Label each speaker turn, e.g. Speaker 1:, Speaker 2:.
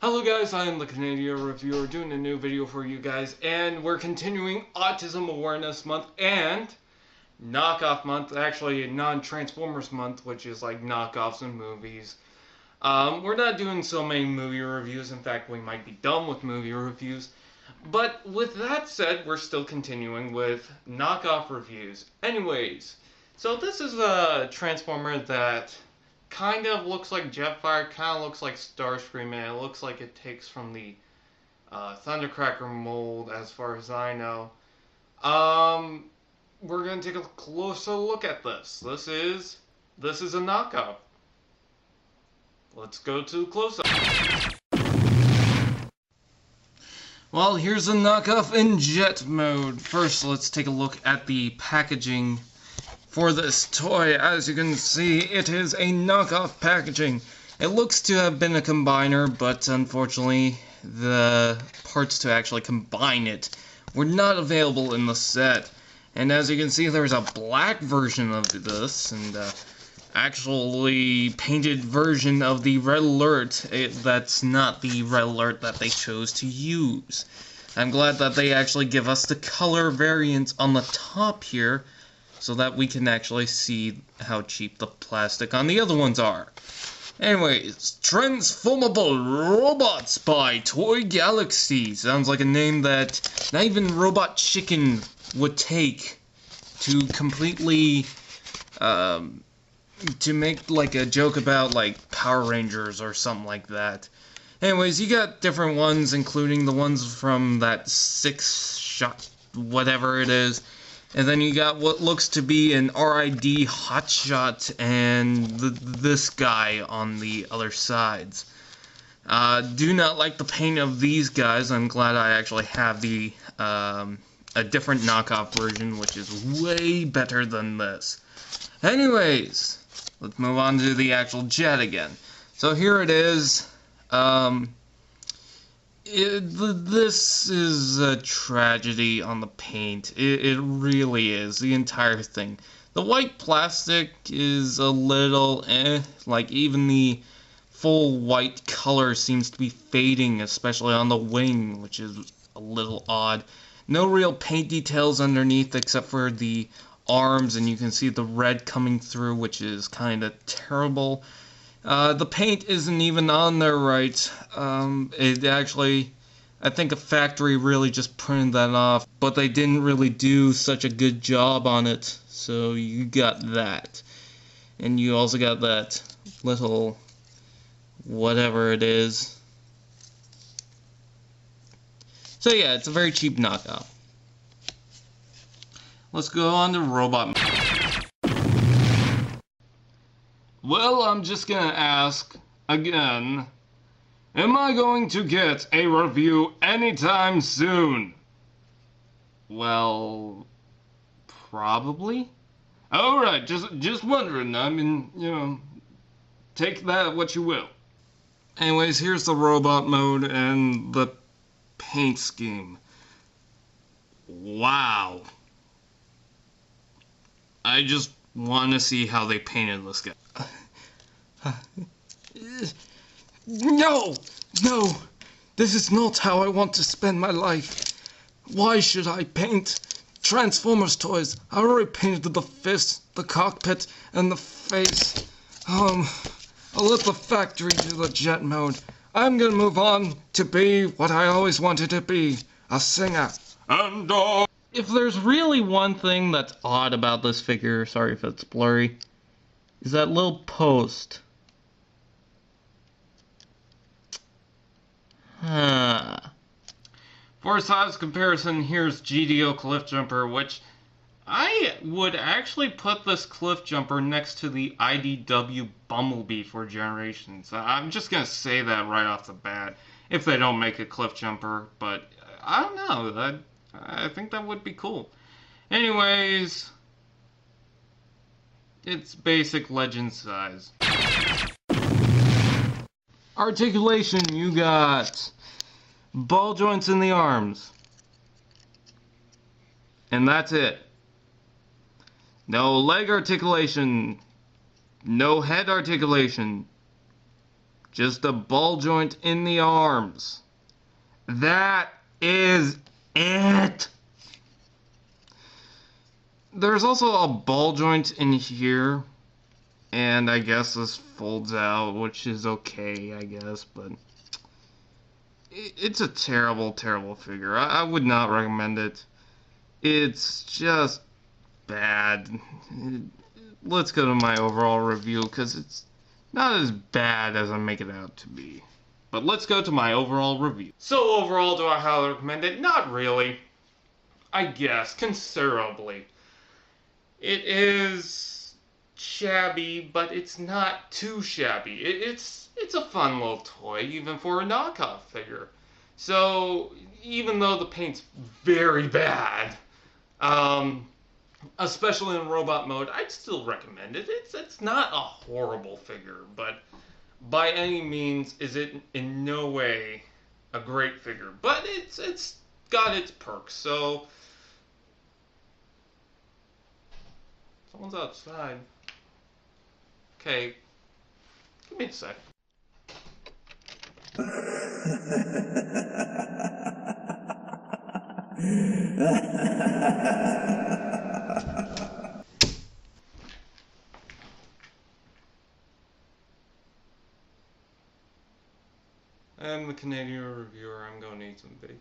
Speaker 1: Hello guys, I am the Canadia reviewer doing a new video for you guys, and we're continuing Autism Awareness Month and Knockoff Month, actually non-Transformers Month, which is like knockoffs in movies. We're not doing so many movie reviews, in fact we might be done with movie reviews. But with that said, we're still continuing with knockoff reviews. Anyways, so this is a Transformer that kind of looks like JETFIRE, kind of looks like Starscream, and it looks like it takes from the Thundercracker mold, as far as I know. We're gonna take a closer look at this. This is a knockoff. Let's go to close-up. Well, here's a knockoff in jet mode. First, let's take a look at the packaging for this toy. As you can see, it is a knockoff packaging. It looks to have been a combiner, but unfortunately the parts to actually combine it were not available in the set. And as you can see, there's a black version of this and actually painted version of the red alert. That's not the red alert that they chose to use. I'm glad that they actually give us the color variants on the top here, so that we can actually see how cheap the plastic on the other ones are. Anyways, Transformable Robots by Toy Galaxy. Sounds like a name that not even Robot Chicken would take to completely, to make like a joke about like Power Rangers or something like that. Anyways, you got different ones, including the ones from that 6-shot, whatever it is. And then you got what looks to be an RID hotshot and this guy on the other sides. Do not like the paint of these guys. I'm glad I actually have the a different knockoff version, which is way better than this. Anyways, let's move on to the actual jet again. So here it is. This is a tragedy on the paint. It really is. The entire thing. The white plastic is a little like even the full white color seems to be fading, especially on the wing, which is a little odd. No real paint details underneath except for the arms, and you can see the red coming through, which is kind of terrible. The paint isn't even on there right. It actually, I think a factory really just printed that off, but they didn't really do such a good job on it. So you got that. And you also got that little whatever it is. So yeah, it's a very cheap knockoff. Let's go on to robot. Well, I'm just gonna ask again, am I going to get a review anytime soon? Well, probably. Alright, just wondering. I mean, you know, take that what you will. Anyways, here's the robot mode and the paint scheme. Wow. I just want to see how they painted this guy. No! No! This is not how I want to spend my life. Why should I paint Transformers toys? I already painted the fist, the cockpit, and the face. I'll let the factory do the jet mode. I'm gonna move on to be what I always wanted to be, a singer. And if there's really one thing that's odd about this figure, sorry if it's blurry, is that little post. For a size comparison, here's GDO Cliff Jumper, which I would actually put this Cliff Jumper next to the IDW Bumblebee for Generations. I'm just gonna say that right off the bat, if they don't make a Cliff Jumper, but I don't know, I think that would be cool. Anyways, it's basic legend size. Articulation, you got ball joints in the arms. And that's it. No leg articulation. No head articulation. Just a ball joint in the arms. That is it. There's also a ball joint in here, and I guess this folds out, which is okay, I guess, but it's a terrible, terrible figure. I would not recommend it. It's just bad. Let's go to my overall review, because it's not as bad as I make it out to be. But let's go to my overall review. So overall, do I highly recommend it? Not really. I guess, considerably. It is shabby, but it's not too shabby. It's a fun little toy, even for a knockoff figure. So, even though the paint's very bad, especially in robot mode, I'd still recommend it. It's not a horrible figure, but by any means is it in no way a great figure. But it's got its perks, so... Someone's outside. Okay, give me a sec. I'm the Canadian reviewer. I'm going to eat some bacon.